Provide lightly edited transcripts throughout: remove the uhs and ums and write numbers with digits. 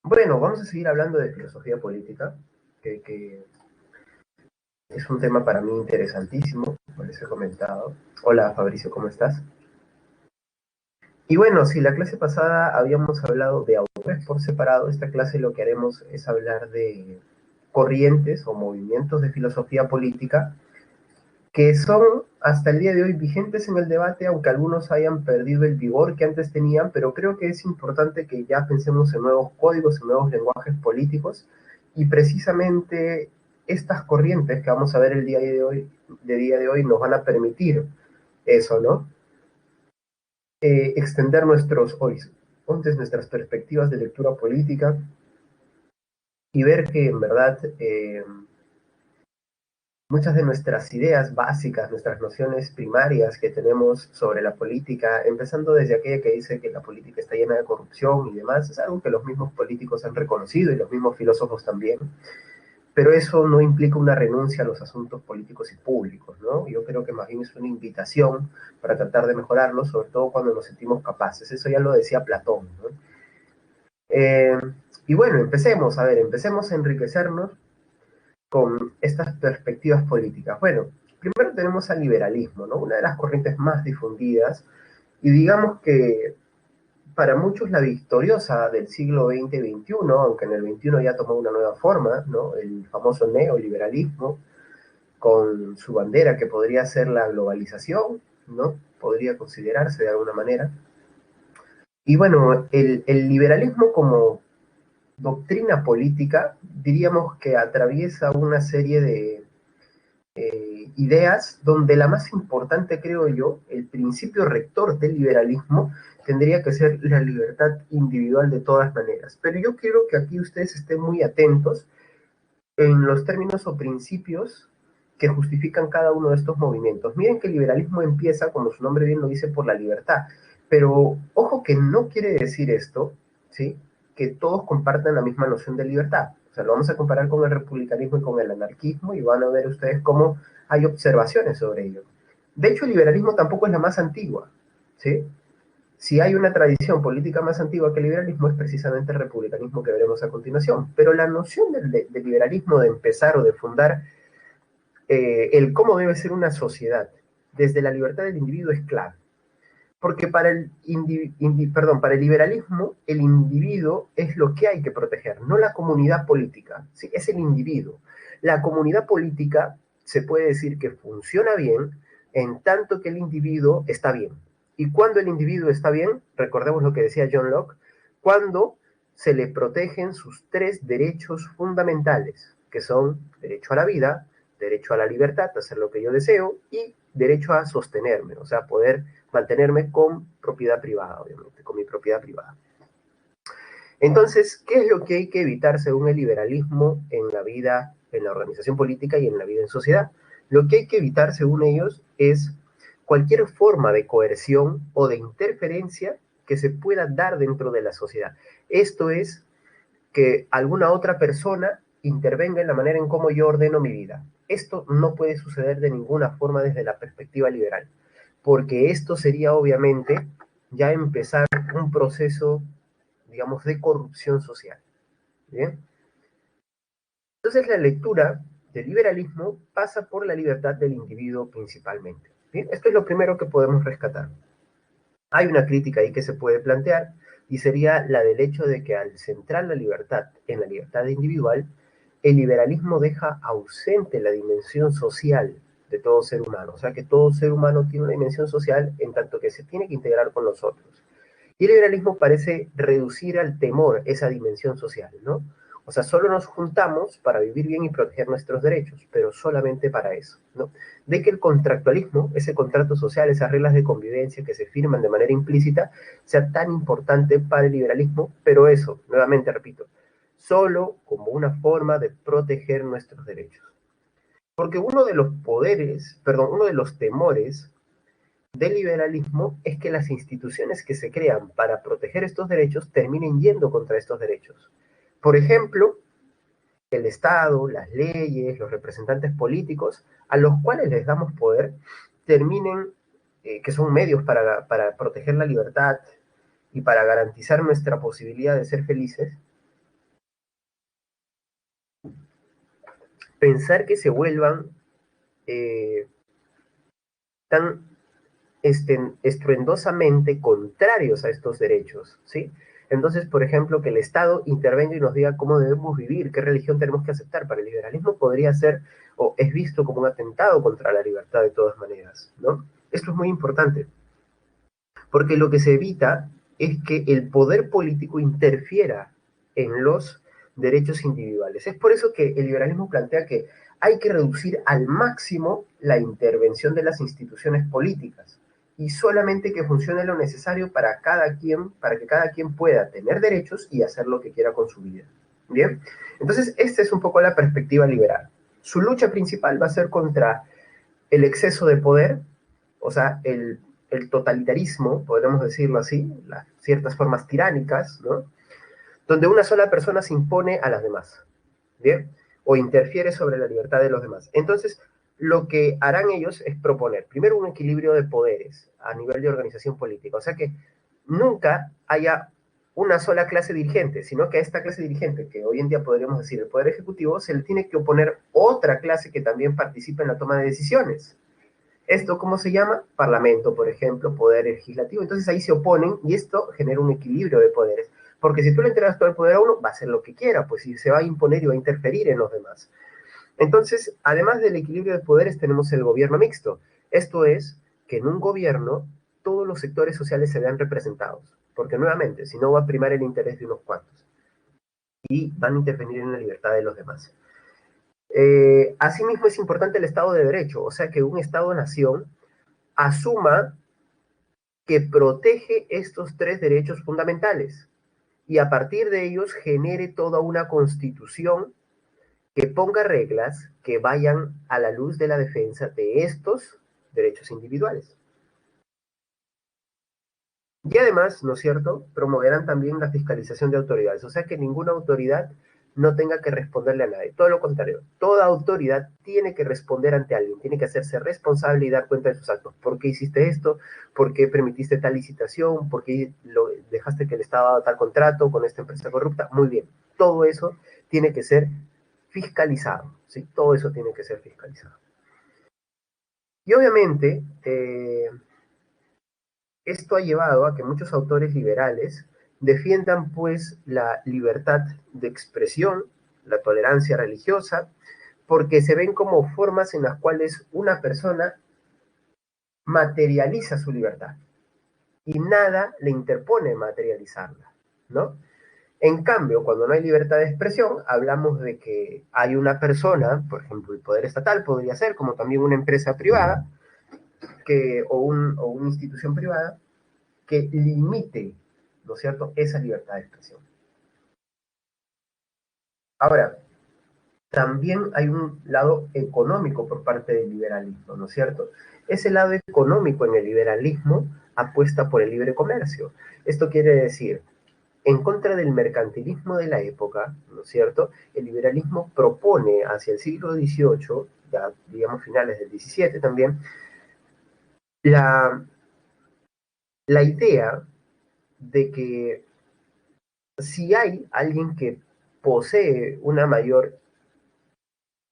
Bueno, vamos a seguir hablando de filosofía política, que es un tema para mí interesantísimo, como les he comentado. Hola Fabricio, ¿cómo estás? Y bueno, si la clase pasada habíamos hablado de autores por separado, esta clase lo que haremos es hablar de corrientes o movimientos de filosofía política que son hasta el día de hoy vigentes en el debate, aunque algunos hayan perdido el vigor que antes tenían, pero creo que es importante que ya pensemos en nuevos códigos, en nuevos lenguajes políticos, y precisamente estas corrientes que vamos a ver el día de hoy nos van a permitir eso, ¿no? Extender nuestros horizontes, nuestras perspectivas de lectura política y ver que en verdad muchas de nuestras ideas básicas, nuestras nociones primarias que tenemos sobre la política, empezando desde aquella que dice que la política está llena de corrupción y demás, es algo que los mismos políticos han reconocido y los mismos filósofos también, pero eso no implica una renuncia a los asuntos políticos y públicos, ¿no? Yo creo que más bien es una invitación para tratar de mejorarlo, sobre todo cuando nos sentimos capaces. Eso ya lo decía Platón, ¿no? Eh, y bueno, empecemos, a ver, empecemos a enriquecernos con estas perspectivas políticas. Bueno, primero tenemos al liberalismo, ¿no? Una de las corrientes más difundidas y digamos que para muchos la victoriosa del siglo XX y XXI, aunque en el XXI ya tomó una nueva forma, ¿no? El famoso neoliberalismo, con su bandera que podría ser la globalización, ¿no? Podría considerarse de alguna manera. Y bueno, el liberalismo como doctrina política, diríamos que atraviesa una serie de ideas donde la más importante, creo yo, el principio rector del liberalismo, tendría que ser la libertad individual de todas maneras. Pero yo quiero que aquí ustedes estén muy atentos en los términos o principios que justifican cada uno de estos movimientos. Miren que el liberalismo empieza, como su nombre bien lo dice, por la libertad, pero ojo que no quiere decir esto, ¿sí? Que todos compartan la misma noción de libertad. O sea, lo vamos a comparar con el republicanismo y con el anarquismo y van a ver ustedes cómo hay observaciones sobre ello. De hecho, el liberalismo tampoco es la más antigua, ¿sí? Si hay una tradición política más antigua que el liberalismo es precisamente el republicanismo que veremos a continuación. Pero la noción del liberalismo de empezar o de fundar el cómo debe ser una sociedad desde la libertad del individuo es clave. Porque para el liberalismo, el individuo es lo que hay que proteger, no la comunidad política, ¿sí? Es el individuo. La comunidad política se puede decir que funciona bien en tanto que el individuo está bien. Y cuando el individuo está bien, recordemos lo que decía John Locke, cuando se le protegen sus tres derechos fundamentales, que son derecho a la vida, derecho a la libertad, a hacer lo que yo deseo, y derecho a sostenerme, o sea, poder mantenerme con propiedad privada, obviamente, con mi propiedad privada. Entonces, ¿qué es lo que hay que evitar según el liberalismo en la vida, en la organización política y en la vida en sociedad? Lo que hay que evitar, según ellos, es cualquier forma de coerción o de interferencia que se pueda dar dentro de la sociedad. Esto es que alguna otra persona intervenga en la manera en cómo yo ordeno mi vida. Esto no puede suceder de ninguna forma desde la perspectiva liberal, porque esto sería obviamente ya empezar un proceso, digamos, de corrupción social. ¿Bien? Entonces la lectura del liberalismo pasa por la libertad del individuo principalmente. ¿Bien? Esto es lo primero que podemos rescatar. Hay una crítica ahí que se puede plantear y sería la del hecho de que al centrar la libertad en la libertad individual, el liberalismo deja ausente la dimensión social de todo ser humano. O sea que todo ser humano tiene una dimensión social en tanto que se tiene que integrar con los otros. Y el liberalismo parece reducir al temor esa dimensión social, ¿no? O sea, solo nos juntamos para vivir bien y proteger nuestros derechos, pero solamente para eso, ¿no? De que el contractualismo, ese contrato social, esas reglas de convivencia que se firman de manera implícita, sea tan importante para el liberalismo, pero eso, nuevamente repito, solo como una forma de proteger nuestros derechos. Porque uno de los poderes, perdón, uno de los temores del liberalismo es que las instituciones que se crean para proteger estos derechos terminen yendo contra estos derechos. Por ejemplo, el Estado, las leyes, los representantes políticos, a los cuales les damos poder, terminen, que son medios para proteger la libertad y para garantizar nuestra posibilidad de ser felices, pensar que se vuelvan tan estruendosamente contrarios a estos derechos, ¿sí? Entonces, por ejemplo, que el Estado intervenga y nos diga cómo debemos vivir, qué religión tenemos que aceptar. Para el liberalismo podría ser o es visto como un atentado contra la libertad de todas maneras, ¿no? Esto es muy importante, porque lo que se evita es que el poder político interfiera en los derechos individuales. Es por eso que el liberalismo plantea que hay que reducir al máximo la intervención de las instituciones políticas y solamente que funcione lo necesario para cada quien, para que cada quien pueda tener derechos y hacer lo que quiera con su vida. Bien, entonces esta es un poco la perspectiva liberal. Su lucha principal va a ser contra el exceso de poder, o sea, el totalitarismo, podemos decirlo así, las ciertas formas tiránicas, ¿no? Donde una sola persona se impone a las demás, ¿bien? O interfiere sobre la libertad de los demás. Entonces, lo que harán ellos es proponer, primero, un equilibrio de poderes a nivel de organización política, o sea que nunca haya una sola clase dirigente, sino que a esta clase dirigente, que hoy en día podríamos decir el Poder Ejecutivo, se le tiene que oponer otra clase que también participe en la toma de decisiones. ¿Esto cómo se llama? Parlamento, por ejemplo, poder legislativo. Entonces ahí se oponen y esto genera un equilibrio de poderes. Porque si tú le entregas todo el poder a uno, va a hacer lo que quiera, pues si se va a imponer y va a interferir en los demás. Entonces, además del equilibrio de poderes, tenemos el gobierno mixto. Esto es que en un gobierno todos los sectores sociales se vean representados. Porque nuevamente, si no va a primar el interés de unos cuantos y van a intervenir en la libertad de los demás. Asimismo, es importante el Estado de Derecho, o sea que un Estado-nación asuma que protege estos tres derechos fundamentales y a partir de ellos genere toda una constitución que ponga reglas que vayan a la luz de la defensa de estos derechos individuales. Y además, ¿no es cierto?, promoverán también la fiscalización de autoridades, o sea que ninguna autoridad no tenga que responderle a nadie. Todo lo contrario, toda autoridad tiene que responder ante alguien, tiene que hacerse responsable y dar cuenta de sus actos. ¿Por qué hiciste esto? ¿Por qué permitiste tal licitación? ¿Por qué dejaste que el Estado haga tal contrato con esta empresa corrupta? Muy bien, todo eso tiene que ser fiscalizado, ¿sí? Todo eso tiene que ser fiscalizado. Y obviamente, esto ha llevado a que muchos autores liberales defiendan pues la libertad de expresión, la tolerancia religiosa, porque se ven como formas en las cuales una persona materializa su libertad y nada le interpone materializarla, ¿no? En cambio, cuando no hay libertad de expresión, hablamos de que hay una persona, por ejemplo, el poder estatal podría ser, como también una empresa privada, o una institución privada, que limite, ¿no es cierto?, esa libertad de expresión. Ahora, también hay un lado económico por parte del liberalismo, ¿no es cierto? Ese lado económico en el liberalismo apuesta por el libre comercio. Esto quiere decir, en contra del mercantilismo de la época, ¿no es cierto?, el liberalismo propone hacia el siglo XVIII, ya digamos finales del XVII también, la, la idea de que si hay alguien que posee una mayor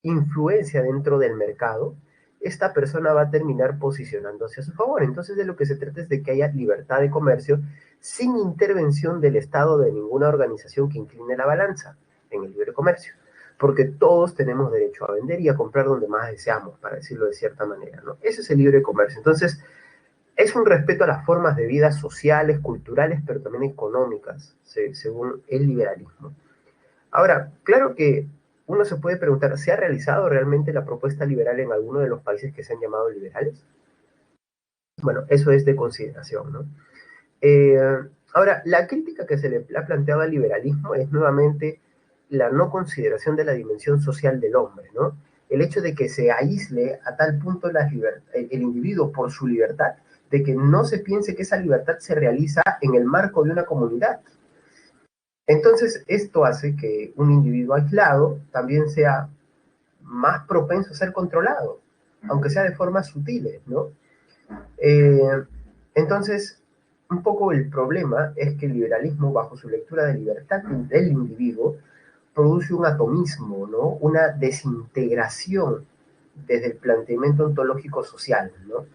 influencia dentro del mercado, esta persona va a terminar posicionándose a su favor. Entonces de lo que se trata es de que haya libertad de comercio sin intervención del Estado de ninguna organización que incline la balanza en el libre comercio. Porque todos tenemos derecho a vender y a comprar donde más deseamos, para decirlo de cierta manera, ¿no? Ese es el libre comercio. Entonces, es un respeto a las formas de vida sociales, culturales, pero también económicas, según el liberalismo. Ahora, claro que uno se puede preguntar, ¿se ha realizado realmente la propuesta liberal en alguno de los países que se han llamado liberales? Bueno, eso es de consideración, ¿no? Eh, Ahora, la crítica que se le ha planteado al liberalismo es nuevamente la no consideración de la dimensión social del hombre, ¿no? El hecho de que se aísle a tal punto el individuo por su libertad, de que no se piense que esa libertad se realiza en el marco de una comunidad. Entonces, esto hace que un individuo aislado también sea más propenso a ser controlado, aunque sea de formas sutiles, ¿no? Eh, entonces, un poco el problema es que el liberalismo, bajo su lectura de libertad del individuo, produce un atomismo, ¿no? Una desintegración desde el planteamiento ontológico social, ¿no?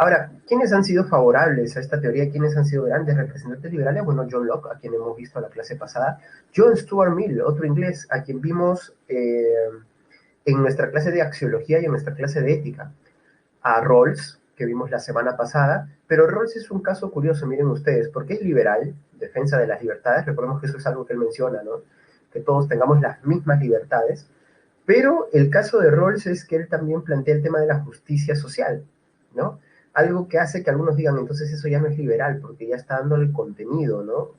Ahora, ¿quiénes han sido favorables a esta teoría? ¿Quiénes han sido grandes representantes liberales? Bueno, John Locke, a quien hemos visto en la clase pasada, John Stuart Mill, otro inglés, a quien vimos en nuestra clase de axiología y en nuestra clase de ética, a Rawls, que vimos la semana pasada, pero Rawls es un caso curioso, miren ustedes, porque es liberal, defensa de las libertades, recordemos que eso es algo que él menciona, ¿no? Que todos tengamos las mismas libertades, pero el caso de Rawls es que él también plantea el tema de la justicia social, ¿no? Algo que hace que algunos digan, entonces eso ya no es liberal, porque ya está dándole contenido, ¿no?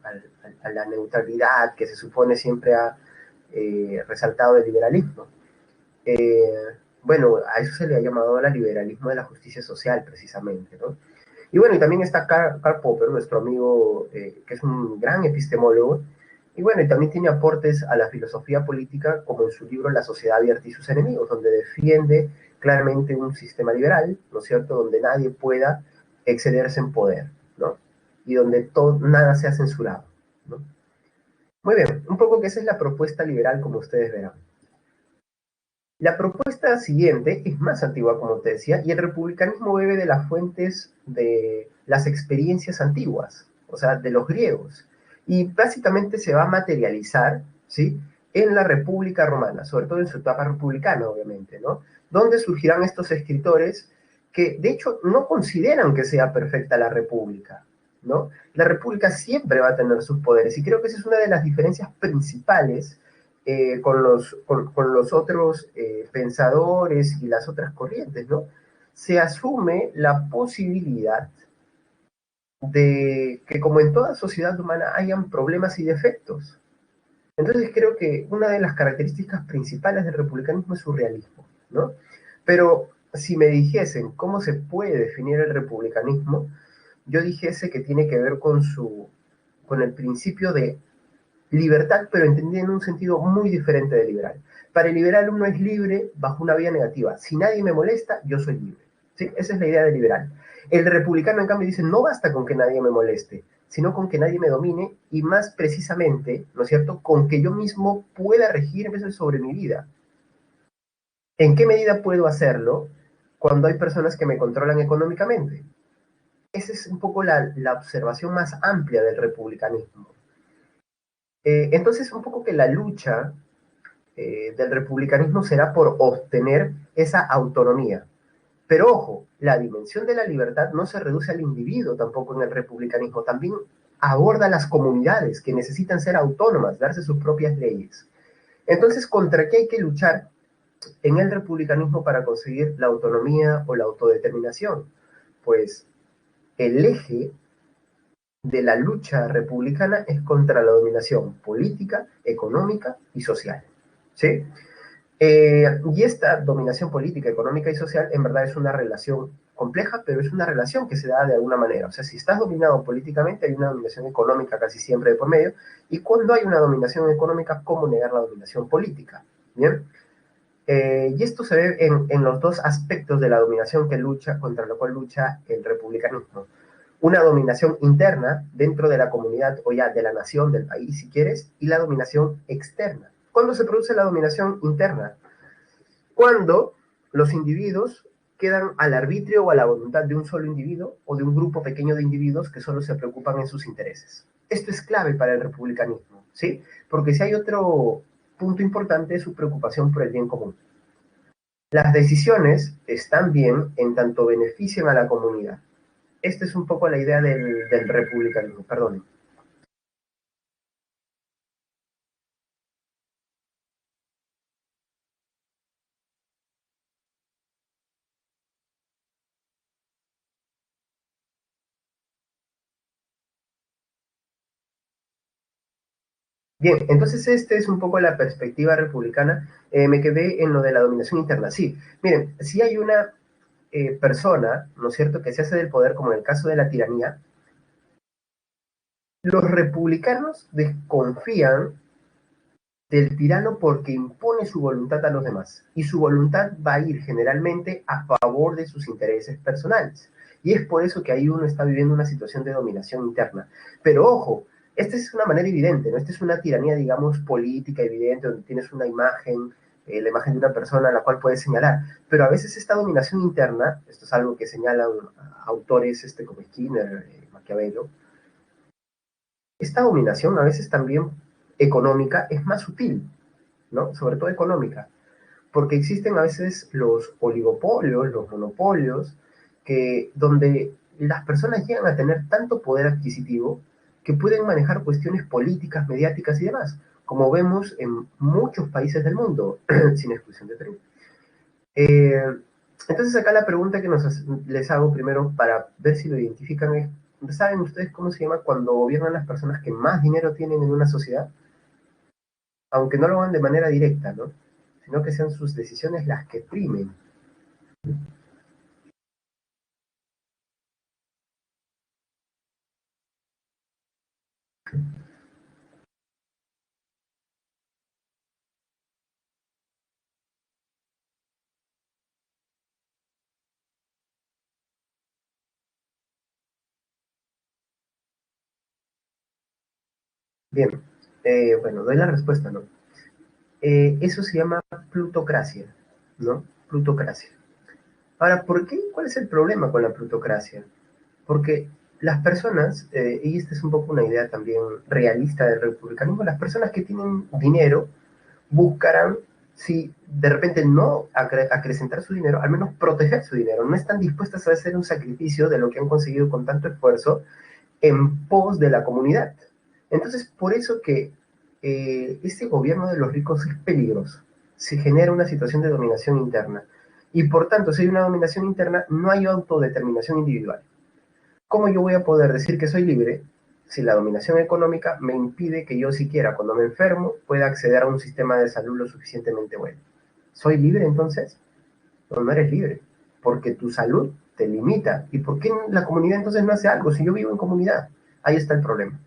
A la neutralidad que se supone siempre ha resaltado el liberalismo. Eh, bueno, a eso se le ha llamado el liberalismo de la justicia social, precisamente, ¿no? Y bueno, y también está Karl Popper, nuestro amigo, que es un gran epistemólogo, y bueno, y también tiene aportes a la filosofía política, como en su libro La sociedad abierta y sus enemigos, donde defiende claramente un sistema liberal, ¿no es cierto?, donde nadie pueda excederse en poder, ¿no? Y donde todo, nada sea censurado, ¿no? Muy bien, un poco que esa es la propuesta liberal, como ustedes verán. La propuesta siguiente es más antigua, como te decía, y el republicanismo bebe de las fuentes de las experiencias antiguas, o sea, de los griegos, y básicamente se va a materializar, ¿sí?, en la República Romana, sobre todo en su etapa republicana, obviamente, ¿no? Donde surgirán estos escritores que, de hecho, no consideran que sea perfecta la república, ¿no? La república siempre va a tener sus poderes, y creo que esa es una de las diferencias principales con los otros pensadores y las otras corrientes, ¿no? Se asume la posibilidad de que, como en toda sociedad humana, hayan problemas y defectos. Entonces creo que una de las características principales del republicanismo es su realismo, ¿no? Pero si me dijesen cómo se puede definir el republicanismo, yo dijese que tiene que ver con el principio de libertad, pero entendida en un sentido muy diferente de liberal. Para el liberal uno es libre bajo una vía negativa. Si nadie me molesta, yo soy libre. ¿Sí? Esa es la idea de liberal. El republicano, en cambio, dice, no basta con que nadie me moleste, sino con que nadie me domine y más precisamente, ¿no es cierto?, con que yo mismo pueda regir sobre mi vida. ¿En qué medida puedo hacerlo cuando hay personas que me controlan económicamente? Esa es un poco la observación más amplia del republicanismo. Entonces, un poco que la lucha del republicanismo será por obtener esa autonomía. Pero ojo, la dimensión de la libertad no se reduce al individuo tampoco en el republicanismo, también aborda las comunidades que necesitan ser autónomas, darse sus propias leyes. Entonces, ¿contra qué hay que luchar en el republicanismo para conseguir la autonomía o la autodeterminación? Pues el eje de la lucha republicana es contra la dominación política, económica y social, ¿sí? Y esta dominación política, económica y social en verdad es una relación compleja, pero es una relación que se da de alguna manera. O sea, si estás dominado políticamente, hay una dominación económica casi siempre de por medio, y cuando hay una dominación económica, ¿cómo negar la dominación política? ¿Bien? Y esto se ve en los dos aspectos de la dominación que lucha, contra la cual lucha el republicanismo. Una dominación interna dentro de la comunidad o ya de la nación, del país, si quieres, y la dominación externa. ¿Cuándo se produce la dominación interna? Cuando los individuos quedan al arbitrio o a la voluntad de un solo individuo o de un grupo pequeño de individuos que solo se preocupan en sus intereses. Esto es clave para el republicanismo, ¿sí? Porque si hay otro punto importante es su preocupación por el bien común. Las decisiones están bien en tanto benefician a la comunidad. Esta es un poco la idea del republicanismo, perdón. Bien, entonces este es un poco la perspectiva republicana. Me quedé en lo de la dominación interna. Sí, miren, si hay una persona, ¿no es cierto?, que se hace del poder, como en el caso de la tiranía, los republicanos desconfían del tirano porque impone su voluntad a los demás. Y su voluntad va a ir generalmente a favor de sus intereses personales. Y es por eso que ahí uno está viviendo una situación de dominación interna. Pero ojo, Esta es una manera evidente, ¿no? Esta es una tiranía, digamos, política evidente, donde tienes una imagen, la imagen de una persona a la cual puedes señalar. Pero a veces esta dominación interna, esto es algo que señalan autores como Skinner, Maquiavelo, esta dominación a veces también económica es más sutil, ¿no? Sobre todo económica, porque existen a veces los oligopolios, los monopolios, donde las personas llegan a tener tanto poder adquisitivo que pueden manejar cuestiones políticas, mediáticas y demás, como vemos en muchos países del mundo, sin exclusión de Perú. Eh, entonces acá la pregunta que les hago primero para ver si lo identifican es, ¿saben ustedes cómo se llama cuando gobiernan las personas que más dinero tienen en una sociedad? Aunque no lo hagan de manera directa, ¿no? Sino que sean sus decisiones las que primen. Bien, bueno, doy la respuesta, ¿no? Eso se llama plutocracia, ¿no? Plutocracia. Ahora, ¿por qué? ¿Cuál es el problema con la plutocracia? Porque las personas, y esta es un poco una idea también realista del republicanismo, las personas que tienen dinero buscarán, si de repente no acrecentar su dinero, al menos proteger su dinero. No están dispuestas a hacer un sacrificio de lo que han conseguido con tanto esfuerzo en pos de la comunidad. Entonces, por eso que este gobierno de los ricos es peligroso. Se genera una situación de dominación interna. Y por tanto, si hay una dominación interna, no hay autodeterminación individual. ¿Cómo yo voy a poder decir que soy libre si la dominación económica me impide que yo siquiera cuando me enfermo pueda acceder a un sistema de salud lo suficientemente bueno? ¿Soy libre entonces? No, no eres libre, porque tu salud te limita. ¿Y por qué la comunidad entonces no hace algo si yo vivo en comunidad? Ahí está el problema,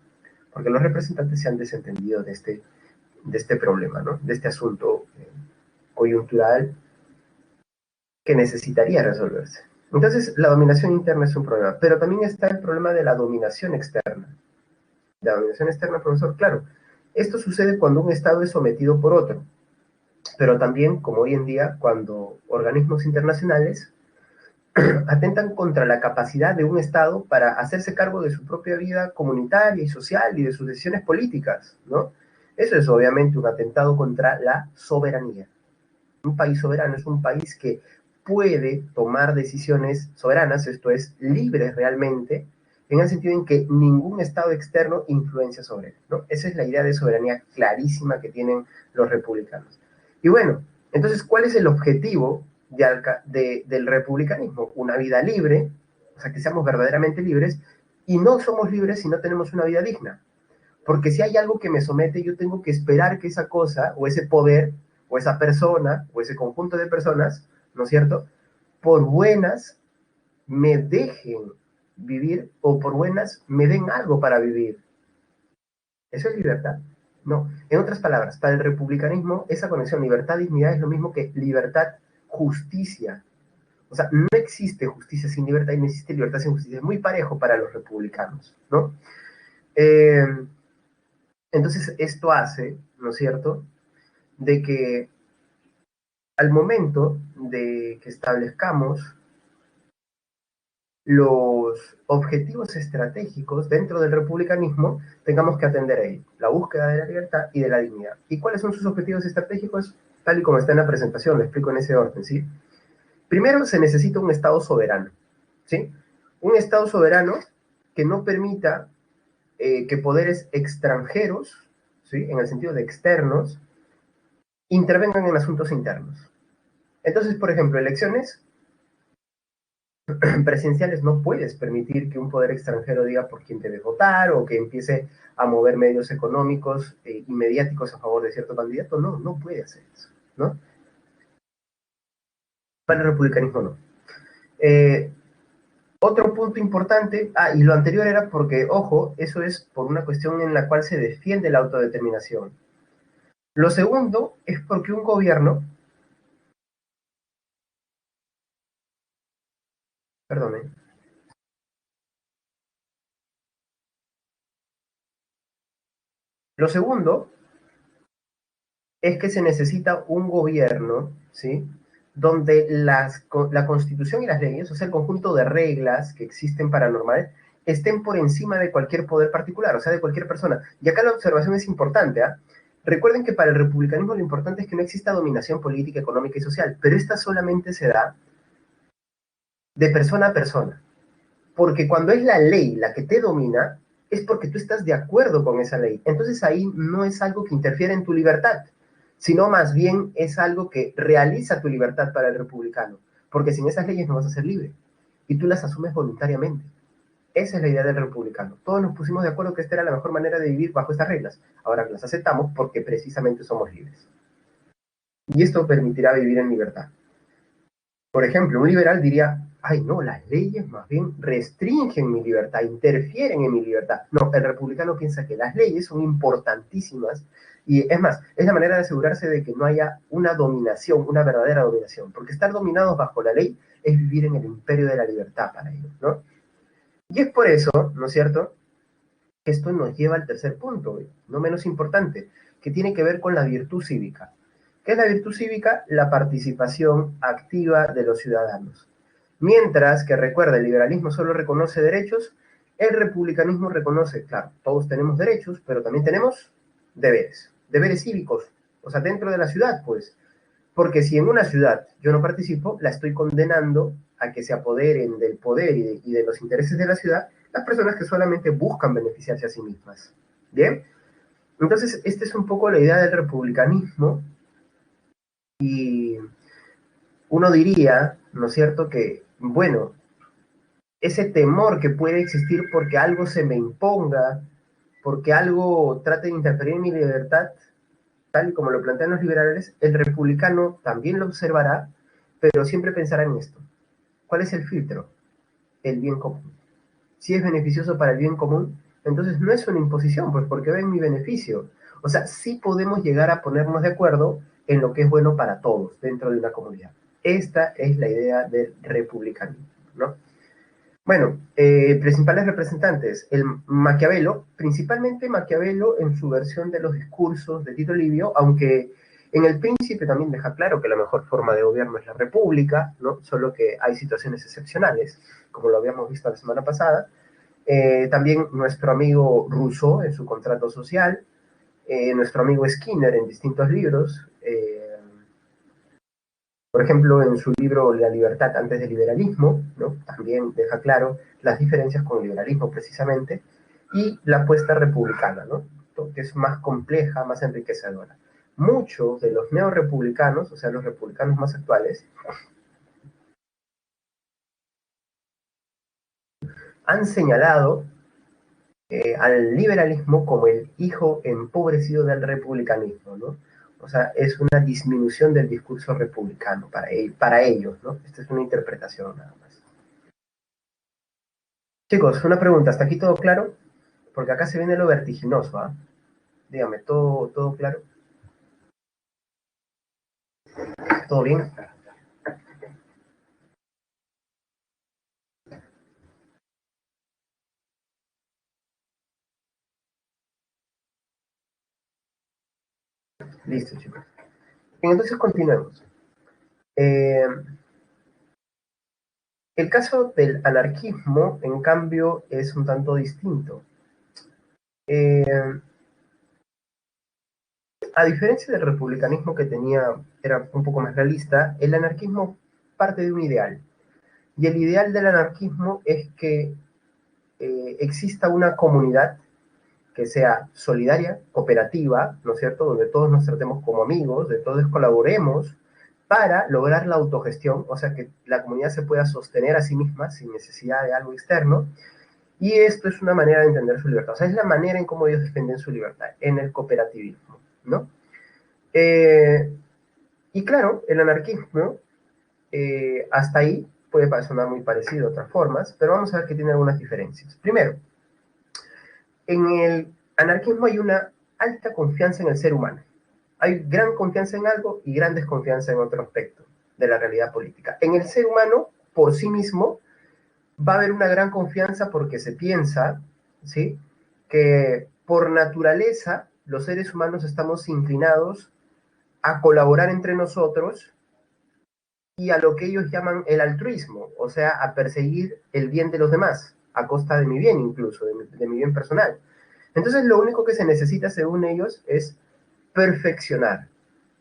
porque los representantes se han desentendido de este problema, ¿no? De este asunto coyuntural que necesitaría resolverse. Entonces, la dominación interna es un problema, pero también está el problema de la dominación externa. La dominación externa, profesor, claro, esto sucede cuando un Estado es sometido por otro, pero también, como hoy en día, cuando organismos internacionales atentan contra la capacidad de un Estado para hacerse cargo de su propia vida comunitaria y social y de sus decisiones políticas, ¿no? Eso es obviamente un atentado contra la soberanía. Un país soberano es un país que puede tomar decisiones soberanas, esto es, libres realmente, en el sentido en que ningún Estado externo influencia sobre él, ¿no? Esa es la idea de soberanía clarísima que tienen los republicanos. Y bueno, entonces, ¿cuál es el objetivo del republicanismo? Una vida libre, o sea, que seamos verdaderamente libres, y no somos libres si no tenemos una vida digna. Porque si hay algo que me somete, yo tengo que esperar que esa cosa, o ese poder, o esa persona, o ese conjunto de personas, ¿no es cierto?, por buenas me dejen vivir, o por buenas me den algo para vivir. ¿Eso es libertad? No. En otras palabras, para el republicanismo, esa conexión libertad-dignidad es lo mismo que libertad-justicia. O sea, no existe justicia sin libertad y no existe libertad sin justicia. Es muy parejo para los republicanos, ¿no? Eh, entonces, esto hace, ¿no es cierto?, de que al momento de que establezcamos los objetivos estratégicos dentro del republicanismo, tengamos que atender a ello, la búsqueda de la libertad y de la dignidad. ¿Y cuáles son sus objetivos estratégicos? Tal y como está en la presentación, lo explico en ese orden, ¿sí? Primero, se necesita un Estado soberano, ¿sí? Un Estado soberano que no permita que poderes extranjeros, ¿sí?, en el sentido de externos, intervengan en asuntos internos. Entonces, por ejemplo, elecciones presidenciales no puedes permitir que un poder extranjero diga por quién debes votar o que empiece a mover medios económicos y mediáticos a favor de cierto candidato. No, no puede hacer eso, ¿no? Para el republicanismo no. Eh, Otro punto importante, y lo anterior era porque, ojo, eso es por una cuestión en la cual se defiende la autodeterminación. Lo segundo es porque un gobierno, perdone, Lo segundo es que se necesita un gobierno, ¿sí?, donde la Constitución y las leyes, o sea, el conjunto de reglas que existen para normar, estén por encima de cualquier poder particular, o sea, de cualquier persona. Y acá la observación es importante, ¿ah? Recuerden que para el republicanismo lo importante es que no exista dominación política, económica y social, pero esta solamente se da de persona a persona. Porque cuando es la ley la que te domina, es porque tú estás de acuerdo con esa ley. Entonces ahí no es algo que interfiere en tu libertad, sino más bien es algo que realiza tu libertad para el republicano. Porque sin esas leyes no vas a ser libre. Y tú las asumes voluntariamente. Esa es la idea del republicano. Todos nos pusimos de acuerdo que esta era la mejor manera de vivir bajo estas reglas. Ahora las aceptamos porque precisamente somos libres. Y esto permitirá vivir en libertad. Por ejemplo, un liberal diría, ay no, las leyes más bien restringen mi libertad, interfieren en mi libertad. No, el republicano piensa que las leyes son importantísimas y es más, es la manera de asegurarse de que no haya una dominación, una verdadera dominación, porque estar dominados bajo la ley es vivir en el imperio de la libertad para ellos, ¿no? Y es por eso, ¿no es cierto?, que esto nos lleva al tercer punto, no menos importante, que tiene que ver con la virtud cívica. ¿Qué es la virtud cívica? La participación activa de los ciudadanos. Mientras que, recuerda, el liberalismo solo reconoce derechos, el republicanismo reconoce, claro, todos tenemos derechos, pero también tenemos deberes, deberes cívicos, o sea, dentro de la ciudad, pues. Porque si en una ciudad yo no participo, la estoy condenando a que se apoderen del poder y de los intereses de la ciudad las personas que solamente buscan beneficiarse a sí mismas. ¿Bien? Entonces, esta es un poco la idea del republicanismo y uno diría, ¿no es cierto?, que, bueno, ese temor que puede existir porque algo se me imponga, porque algo trate de interferir en mi libertad, tal y como lo plantean los liberales, el republicano también lo observará, pero siempre pensará en esto. ¿Cuál es el filtro? El bien común. Si es beneficioso para el bien común, entonces no es una imposición, pues porque ven mi beneficio. O sea, sí podemos llegar a ponernos de acuerdo en lo que es bueno para todos dentro de una comunidad. Esta es la idea del republicanismo, ¿no? Bueno, principales representantes, el Maquiavelo, principalmente Maquiavelo en su versión de los discursos de Tito Livio, aunque en El Príncipe también deja claro que la mejor forma de gobierno es la república, ¿no? Solo que hay situaciones excepcionales, como lo habíamos visto la semana pasada. También nuestro amigo Rousseau en su Contrato Social, nuestro amigo Skinner en distintos libros, por ejemplo, en su libro La libertad antes del liberalismo, ¿no?, también deja claro las diferencias con el liberalismo precisamente, y la apuesta republicana, ¿no?, que es más compleja, más enriquecedora. Muchos de los neorepublicanos, o sea, los republicanos más actuales, han señalado al liberalismo como el hijo empobrecido del republicanismo, ¿no? O sea, es una disminución del discurso republicano para ellos, ¿no? Esta es una interpretación nada más. Chicos, una pregunta, ¿hasta aquí todo claro? Porque acá se viene lo vertiginoso, ¿ah? Dígame, ¿todo claro? ¿Todo bien? Listo, chicos. Entonces continuemos. Eh, el caso del anarquismo, en cambio, es un tanto distinto. Eh, a diferencia del republicanismo que era un poco más realista, el anarquismo parte de un ideal. Y el ideal del anarquismo es que exista una comunidad que sea solidaria, cooperativa, ¿no es cierto?, donde todos nos tratemos como amigos, de todos colaboremos para lograr la autogestión, o sea, que la comunidad se pueda sostener a sí misma sin necesidad de algo externo, y esto es una manera de entender su libertad, o sea, es la manera en cómo ellos defienden su libertad, en el cooperativismo, ¿no? Eh, y claro, el anarquismo, hasta ahí puede sonar muy parecido a otras formas, pero vamos a ver que tiene algunas diferencias. Primero, en el anarquismo hay una alta confianza en el ser humano. Hay gran confianza en algo y gran desconfianza en otro aspecto de la realidad política. En el ser humano, por sí mismo, va a haber una gran confianza porque se piensa, ¿sí?, que por naturaleza los seres humanos estamos inclinados a colaborar entre nosotros y a lo que ellos llaman el altruismo, o sea, a perseguir el bien de los demás, a costa de mi bien incluso, de mi bien personal. Entonces, lo único que se necesita, según ellos, es perfeccionar,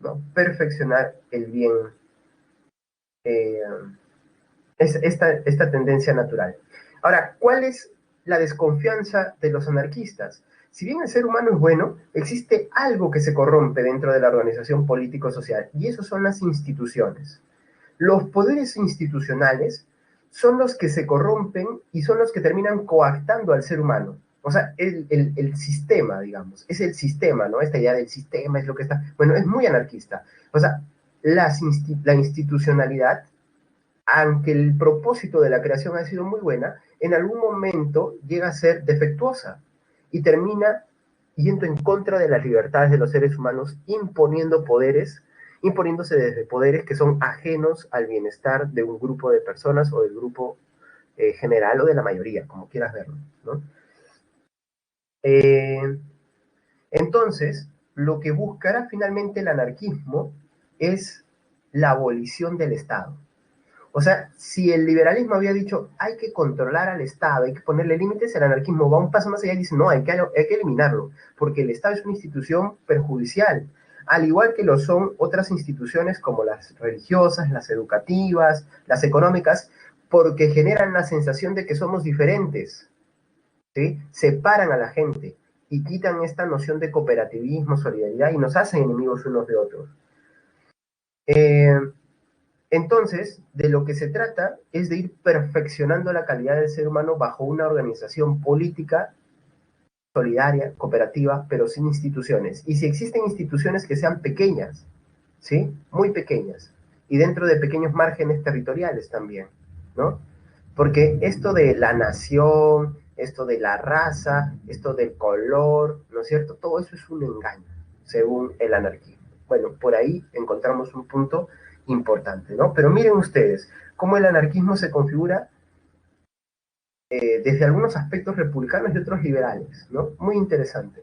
¿no? Perfeccionar el bien, eh, es esta tendencia natural. Ahora, ¿cuál es la desconfianza de los anarquistas? Si bien el ser humano es bueno, existe algo que se corrompe dentro de la organización político-social, y eso son las instituciones. Los poderes institucionales son los que se corrompen y son los que terminan coactando al ser humano. O sea, el sistema, digamos, es el sistema, ¿no? Esta idea del sistema es lo que está... Bueno, es muy anarquista. O sea, la institucionalidad, aunque el propósito de la creación ha sido muy buena, en algún momento llega a ser defectuosa y termina yendo en contra de las libertades de los seres humanos, imponiéndose desde poderes que son ajenos al bienestar de un grupo de personas o del grupo general o de la mayoría, como quieras verlo, ¿no? Eh, entonces, lo que buscará finalmente el anarquismo es la abolición del Estado. O sea, si el liberalismo había dicho hay que controlar al Estado, hay que ponerle límites, el anarquismo va un paso más allá y dice no, hay que eliminarlo, porque el Estado es una institución perjudicial, al igual que lo son otras instituciones como las religiosas, las educativas, las económicas, porque generan la sensación de que somos diferentes, ¿sí? Separan a la gente y quitan esta noción de cooperativismo, solidaridad y nos hacen enemigos unos de otros. Eh, Entonces, de lo que se trata es de ir perfeccionando la calidad del ser humano bajo una organización política, solidaria, cooperativa, pero sin instituciones. Y si existen instituciones que sean pequeñas, ¿sí? Muy pequeñas, y dentro de pequeños márgenes territoriales también, ¿no? Porque esto de la nación, esto de la raza, esto del color, ¿no es cierto? Todo eso es un engaño, según el anarquismo. Bueno, por ahí encontramos un punto importante, ¿no? Pero miren ustedes cómo el anarquismo se configura desde algunos aspectos republicanos y otros liberales, ¿no? Muy interesante.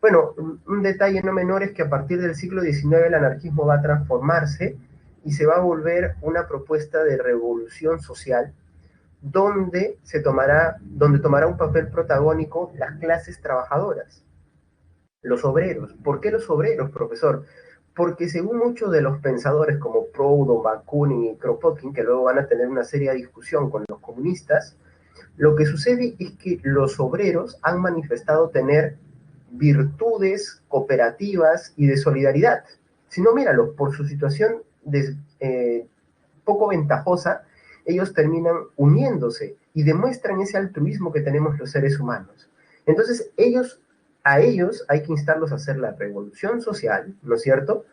Bueno, un detalle no menor es que a partir del siglo XIX el anarquismo va a transformarse y se va a volver una propuesta de revolución social donde tomará un papel protagónico las clases trabajadoras, los obreros. ¿Por qué los obreros, profesor? Porque según muchos de los pensadores como Proudhon, Bakunin y Kropotkin, que luego van a tener una seria discusión con los comunistas, lo que sucede es que los obreros han manifestado tener virtudes cooperativas y de solidaridad. Si no, míralos, por su situación poco ventajosa, ellos terminan uniéndose y demuestran ese altruismo que tenemos los seres humanos. Entonces, a ellos hay que instarlos a hacer la revolución social, ¿no es cierto?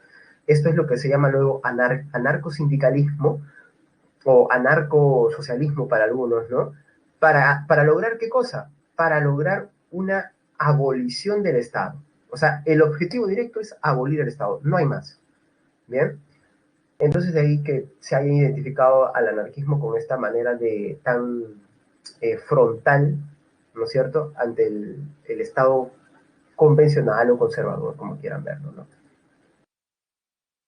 Esto es lo que se llama luego anarcosindicalismo o anarcosocialismo para algunos, ¿no? Para lograr qué cosa? Para lograr una abolición del Estado. O sea, el objetivo directo es abolir el Estado, no hay más. ¿Bien? Entonces de ahí que se haya identificado al anarquismo con esta manera de tan frontal, ¿no es cierto?, ante el Estado convencional o conservador, como quieran verlo, ¿no?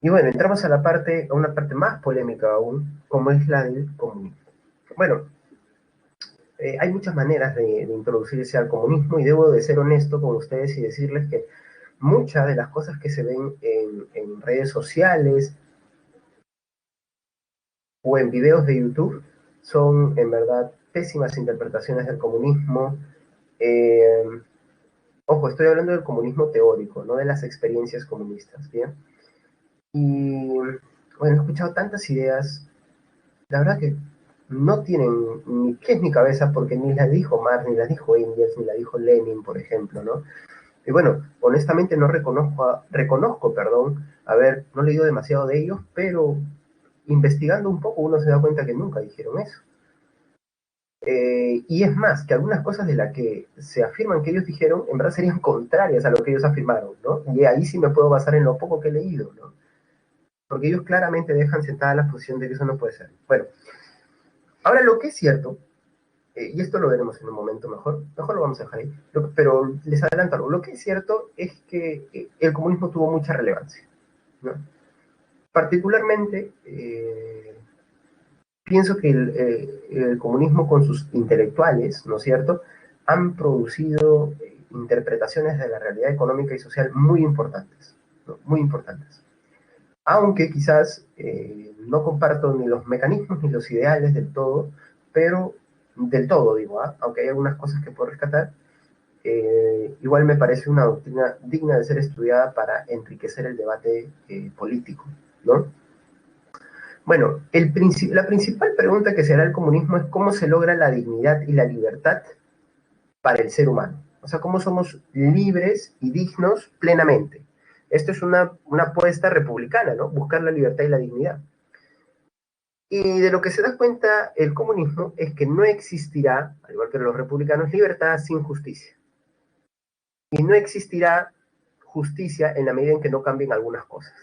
Y bueno, entramos a una parte más polémica aún, como es la del comunismo. Bueno, hay muchas maneras de introducirse al comunismo y debo de ser honesto con ustedes y decirles que muchas de las cosas que se ven en redes sociales o en videos de YouTube son en verdad pésimas interpretaciones del comunismo. Eh, Ojo, estoy hablando del comunismo teórico, no de las experiencias comunistas, ¿bien? Y bueno, he escuchado tantas ideas, la verdad que no tienen ni pies ni cabeza porque ni las dijo Marx, ni las dijo Engels, ni la dijo Lenin, por ejemplo, ¿no? Y bueno, honestamente no reconozco, perdón, no he leído demasiado de ellos, pero investigando un poco uno se da cuenta que nunca dijeron eso. Y es más, que algunas cosas de las que se afirman que ellos dijeron, en verdad serían contrarias a lo que ellos afirmaron, ¿no? Y ahí sí me puedo basar en lo poco que he leído, ¿no? Porque ellos claramente dejan sentada la posición de que eso no puede ser. Bueno, ahora lo que es cierto y esto lo veremos en un momento mejor lo vamos a dejar ahí, pero les adelanto algo. Lo que es cierto es que el comunismo tuvo mucha relevancia, ¿no? Particularmente, pienso que el comunismo con sus intelectuales, ¿no es cierto?, han producido interpretaciones de la realidad económica y social muy importantes, ¿no? Muy importantes. Aunque quizás no comparto ni los mecanismos ni los ideales del todo, pero del todo digo, ¿ah? Aunque hay algunas cosas que puedo rescatar, igual me parece una doctrina digna de ser estudiada para enriquecer el debate político, ¿no? Bueno, la principal pregunta que se hará el comunismo es cómo se logra la dignidad y la libertad para el ser humano. O sea, cómo somos libres y dignos plenamente. Esto es una apuesta republicana, ¿no? Buscar la libertad y la dignidad. Y de lo que se da cuenta el comunismo es que no existirá, al igual que los republicanos, libertad sin justicia. Y no existirá justicia en la medida en que no cambien algunas cosas.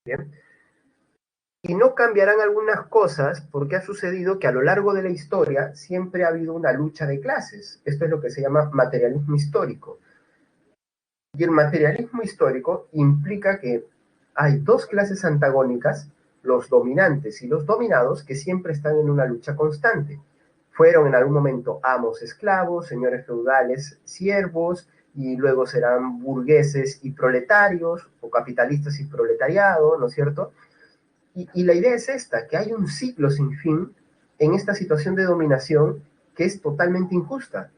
¿Bien? Y no cambiarán algunas cosas porque ha sucedido que a lo largo de la historia siempre ha habido una lucha de clases. Esto es lo que se llama materialismo histórico. Y el materialismo histórico implica que hay dos clases antagónicas, los dominantes y los dominados, que siempre están en una lucha constante. Fueron en algún momento amos esclavos, señores feudales siervos, y luego serán burgueses y proletarios, o capitalistas y proletariado, ¿no es cierto? Y la idea es esta, que hay un ciclo sin fin en esta situación de dominación que es totalmente injusta.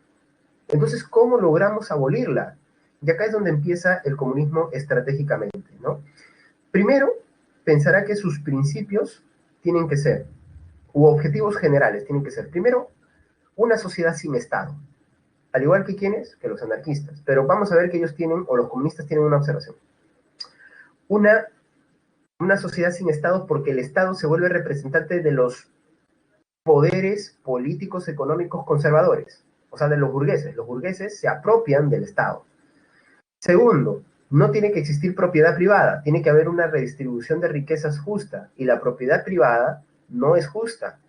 Entonces, ¿cómo logramos abolirla? Y acá es donde empieza el comunismo estratégicamente, ¿no? Primero, pensará que sus principios tienen que ser, u objetivos generales tienen que ser, primero, una sociedad sin Estado, al igual que quienes, que los anarquistas. Pero vamos a ver que ellos tienen, o los comunistas tienen una observación. Una sociedad sin Estado porque el Estado se vuelve representante de los poderes políticos, económicos, conservadores, o sea, de los burgueses. Los burgueses se apropian del Estado. Segundo, no tiene que existir propiedad privada, tiene que haber una redistribución de riquezas justa, y la propiedad privada no es justa.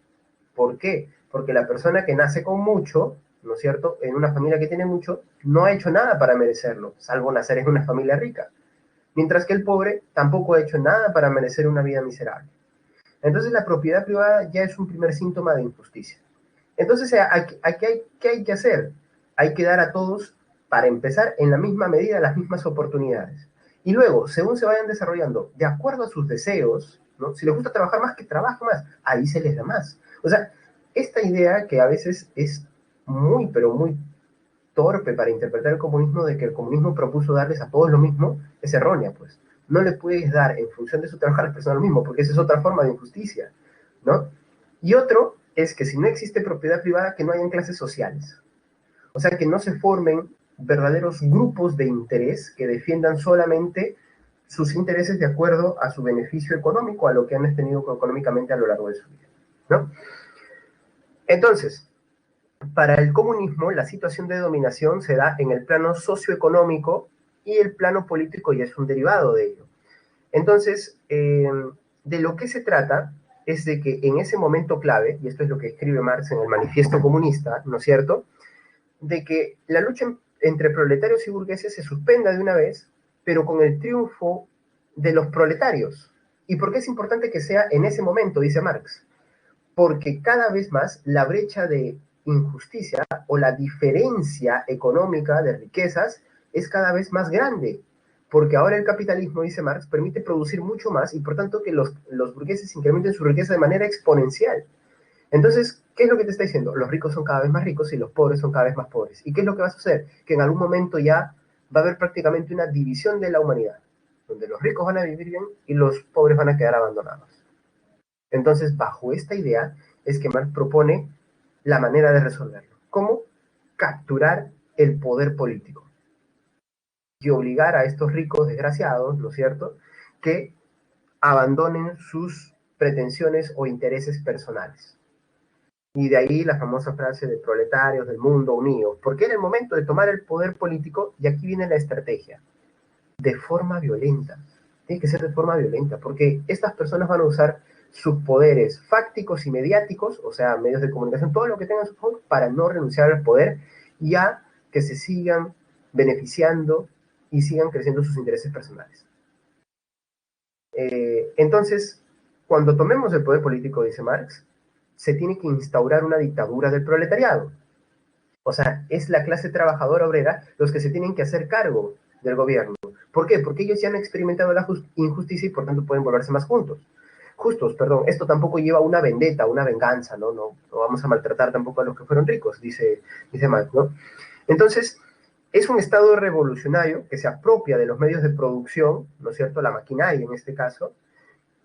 ¿Por qué? Porque la persona que nace con mucho, ¿no es cierto?, en una familia que tiene mucho, no ha hecho nada para merecerlo, salvo nacer en una familia rica. Mientras que el pobre tampoco ha hecho nada para merecer una vida miserable. Entonces la propiedad privada ya es un primer síntoma de injusticia. Entonces, ¿qué hay que hacer? Hay que dar a todos, para empezar, en la misma medida, las mismas oportunidades. Y luego, según se vayan desarrollando, de acuerdo a sus deseos, ¿no? Si les gusta trabajar más, que trabajen más, ahí se les da más. O sea, esta idea que a veces es muy, pero muy torpe para interpretar el comunismo, de que el comunismo propuso darles a todos lo mismo, es errónea, pues. No le puedes dar en función de su trabajo a las personas lo mismo, porque esa es otra forma de injusticia, ¿no? Y otro es que si no existe propiedad privada, que no hayan clases sociales. O sea, que no se formen verdaderos grupos de interés que defiendan solamente sus intereses de acuerdo a su beneficio económico, a lo que han tenido económicamente a lo largo de su vida, ¿no? Entonces, para el comunismo, la situación de dominación se da en el plano socioeconómico, y el plano político ya es un derivado de ello. Entonces, de lo que se trata es de que en ese momento clave, y esto es lo que escribe Marx en el Manifiesto Comunista, ¿no es cierto?, de que la lucha entre proletarios y burgueses se suspenda de una vez, pero con el triunfo de los proletarios. ¿Y por qué es importante que sea en ese momento?, dice Marx. Porque cada vez más la brecha de injusticia o la diferencia económica de riquezas es cada vez más grande, porque ahora el capitalismo, dice Marx, permite producir mucho más, y por tanto que los burgueses incrementen su riqueza de manera exponencial. Entonces, ¿qué es lo que te está diciendo? Los ricos son cada vez más ricos y los pobres son cada vez más pobres. ¿Y qué es lo que va a suceder? Que en algún momento ya va a haber prácticamente una división de la humanidad, donde los ricos van a vivir bien y los pobres van a quedar abandonados. Entonces, bajo esta idea es que Marx propone la manera de resolverlo. ¿Cómo? Capturar el poder político y obligar a estos ricos desgraciados, ¿no es cierto?, que abandonen sus pretensiones o intereses personales. Y de ahí la famosa frase de proletarios del mundo unidos, porque era el momento de tomar el poder político, y aquí viene la estrategia, de forma violenta. Tiene que ser de forma violenta, porque estas personas van a usar sus poderes fácticos y mediáticos, o sea, medios de comunicación, todo lo que tengan a su favor, para no renunciar al poder y a que se sigan beneficiando y sigan creciendo sus intereses personales. Entonces, cuando tomemos el poder político, dice Marx, se tiene que instaurar una dictadura del proletariado. O sea, es la clase trabajadora obrera los que se tienen que hacer cargo del gobierno. ¿Por qué? Porque ellos ya han experimentado la injusticia y por tanto pueden volverse más justos, perdón. Esto tampoco lleva a una vendetta, una venganza, ¿no? No vamos a maltratar tampoco a los que fueron ricos, dice Marx, ¿no? Entonces, es un Estado revolucionario que se apropia de los medios de producción, ¿no es cierto?, la maquinaria en este caso,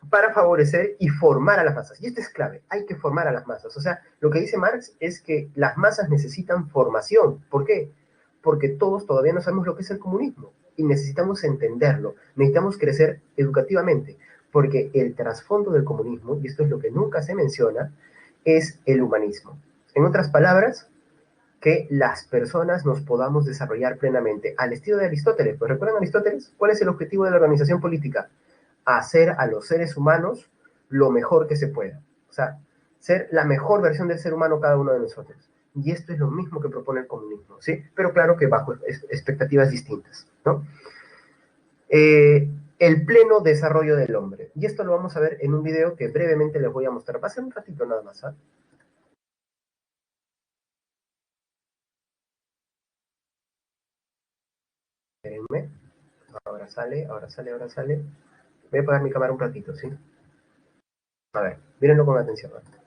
para favorecer y formar a las masas. Y esto es clave, hay que formar a las masas. O sea, lo que dice Marx es que las masas necesitan formación. ¿Por qué? Porque todos todavía no sabemos lo que es el comunismo y necesitamos entenderlo, necesitamos crecer educativamente, porque el trasfondo del comunismo, y esto es lo que nunca se menciona, es el humanismo. En otras palabras, que las personas nos podamos desarrollar plenamente, al estilo de Aristóteles. ¿Pues recuerdan Aristóteles? ¿Cuál es el objetivo de la organización política? Hacer a los seres humanos lo mejor que se pueda. O sea, ser la mejor versión del ser humano cada uno de nosotros. Y esto es lo mismo que propone el comunismo, ¿sí? Pero claro que bajo expectativas distintas, ¿no? El pleno desarrollo del hombre. Y esto lo vamos a ver en un video que brevemente les voy a mostrar. Va a ser un ratito nada más, ¿ah? Espérenme. Ahora sale, ahora sale, ahora sale. Voy a apagar mi cámara un ratito, ¿sí? A ver, mírenlo con atención, ¿no?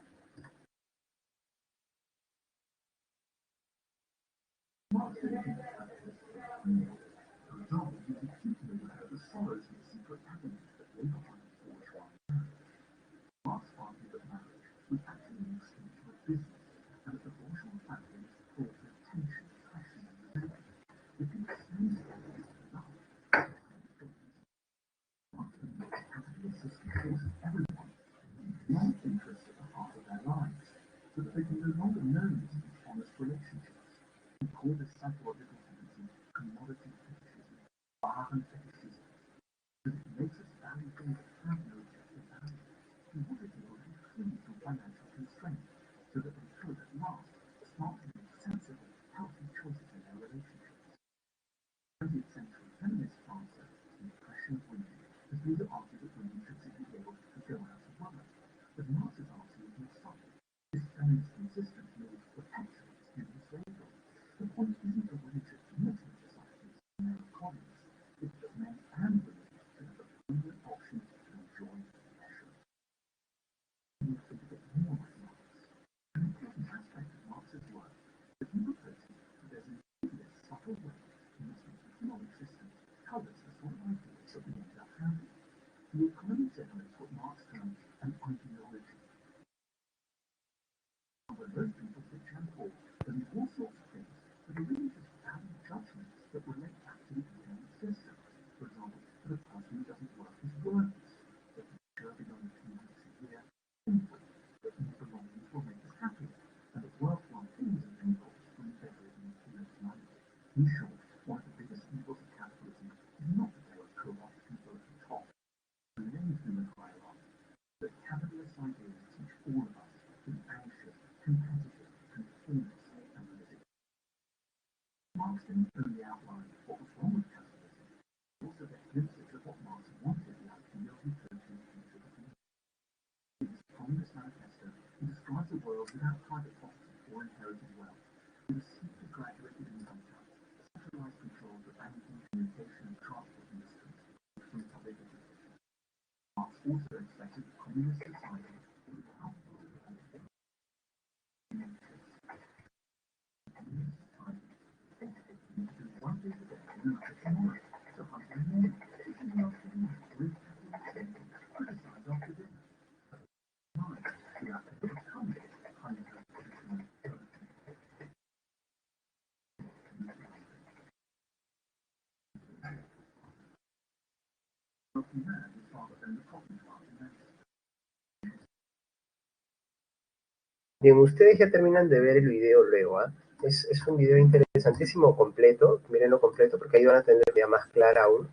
Bien, ustedes ya terminan de ver el video luego, ¿ah? Es un video interesantísimo, completo, mírenlo completo, porque ahí van a tener una idea más clara aún.